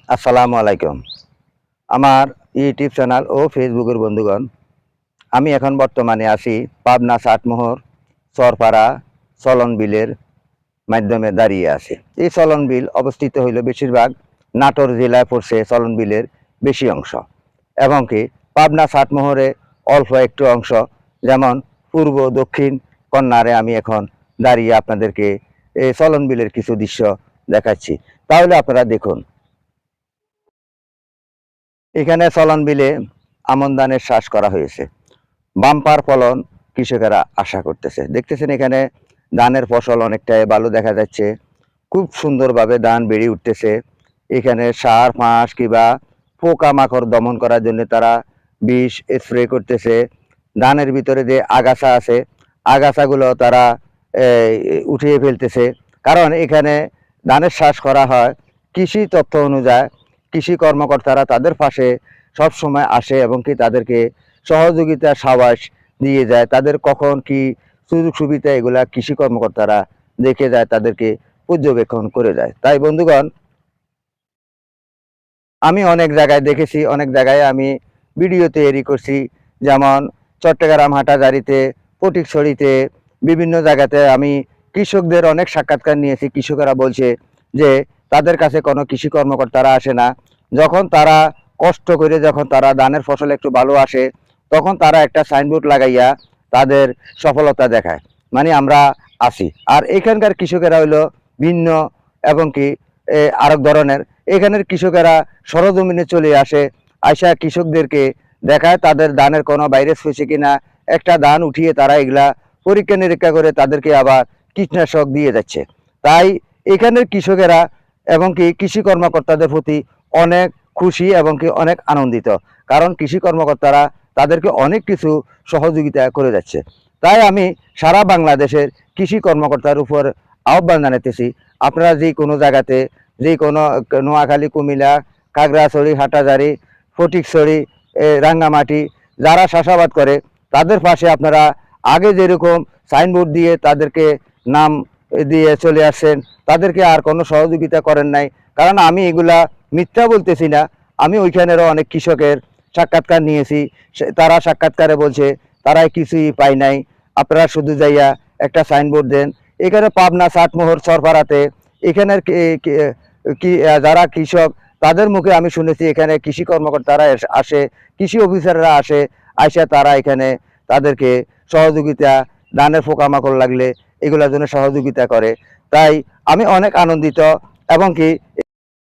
আসসালামু আলাইকুম। আমার ইউটিউব চ্যানেল ও ফেসবুকের বন্ধুগণ, আমি এখন বর্তমানে আছি পাবনা সাতমোহর চরপাড়া চলন বিলের মাধ্যমে দাঁড়িয়ে আছি। এই চলন বিল অবস্থিত হইল বেশিরভাগ নাটোর জেলায় পড়ছে চলন বিলের বেশি অংশ, এবং কি পাবনা সাতমোহরে অল্প একটু অংশ, যেমন পূর্ব দক্ষিণ কর্নারে আমি এখন দাঁড়িয়ে আপনাদেরকে এই চলন বিলের কিছু দৃশ্য দেখাচ্ছি। তাহলে আপনারা দেখুন। এখানে চলন বিলে আমন ধানের চাষ করা হয়েছে। বাম্পার ফলন কৃষকেরা আশা করতেছে। দেখতেছেন এখানে ধানের ফসল অনেকটাই ভালো দেখা যাচ্ছে। খুব সুন্দরভাবে ধান বেড়ে উঠতেছে। এখানে সার ফাঁস কিংবা পোকামাকড় দমন করার জন্য তারা বিষ স্প্রে করতেছে। ধানের ভিতরে যে আগাছা আছে, আগাছাগুলো তারা উঠিয়ে ফেলতেছে। কারণ এখানে ধানের চাষ করা হয় কৃষি তথ্য অনুযায়ী। কৃষি কর্মকর্তারা তাদের পাশে সব সময় আসে এবং কি তাদেরকে সহযোগিতা সাবাস দিয়ে যায়। তাদের কখন কি সুযোগ সুবিধা এগুলা কৃষি কর্মকর্তারা দেখে যায়, তাদেরকে পর্যবেক্ষণ করে যায়। তাই বন্ধুগণ, আমি অনেক জায়গায় দেখেছি, অনেক জায়গায় আমি ভিডিও তৈরি করছি, যেমন চট্টগ্রাম হাটাজারিতে, ফটিকছড়িতে, বিভিন্ন জায়গাতে আমি কৃষকদের অনেক সাক্ষাৎকার নিয়েছি। কৃষকেরা বলছে যে তাদের কাছে কোনো কৃষি কর্মকর্তারা আসে না। যখন তারা কষ্ট করে যখন তারা ধানের ফসল একটু ভালো আসে, তখন তারা একটা সাইনবোর্ড লাগাইয়া তাদের সফলতা দেখায়, মানে আমরা আছি। আর এখানকার কৃষকেরা হইলো ভিন্ন এবং কি আরেক ধরনের। এখানের কৃষকেরা সরজমিনে চলে আসে, আইসা কৃষকদেরকে দেখায় তাদের ধানের কোনো ভাইরাস হয়েছে কিনা। একটা ধান উঠিয়ে তারা এগুলা পরীক্ষা নিরীক্ষা করে তাদেরকে আবার কীটনাশক দিয়ে যাচ্ছে। তাই এখানের কৃষকেরা এবং কি কৃষি কর্মকর্তাদের প্রতি অনেক খুশি এবং কি অনেক আনন্দিত, কারণ কৃষি কর্মকর্তারা তাদেরকে অনেক কিছু সহযোগিতা করে যাচ্ছে। তাই আমি সারা বাংলাদেশের কৃষি কর্মকর্তার উপর আহ্বান জানাতেছি, আপনারা যে কোনো জায়গাতে, যে কোনো নোয়াখালী, কুমিল্লা, খাগড়াছড়ি, হাটাজারি, ফটিকছড়ি, রাঙ্গামাটি যারা চাষাবাদ করে, তাদের পাশে আপনারা আগে যেরকম সাইনবোর্ড দিয়ে তাদেরকে নাম দিয়ে চলে আসছেন, তাদেরকে আর কোনো সহযোগিতা করেন নাই। কারণ আমি এগুলা মিথ্যা বলতেছি না, আমি ওইখানেরও অনেক কৃষকের সাক্ষাৎকার নিয়েছি। তারা সাক্ষাৎকারে বলছে তারাই কিছুই পায় নাই, আপনারা শুধু যাইয়া একটা সাইনবোর্ড দেন। এখানে পাবনা সাতমোহর চরপাড়াতে এখানের যারা কৃষক, তাদের মুখে আমি শুনেছি এখানে কৃষি কর্মকর্তারা আসে, কৃষি অফিসাররা আসে, আইসা তারা এখানে তাদেরকে সহযোগিতা, ধানের পোকামাকড় লাগলে এগুলোর জন্য সহযোগিতা করে। তাই আমি অনেক আনন্দিত এবং কি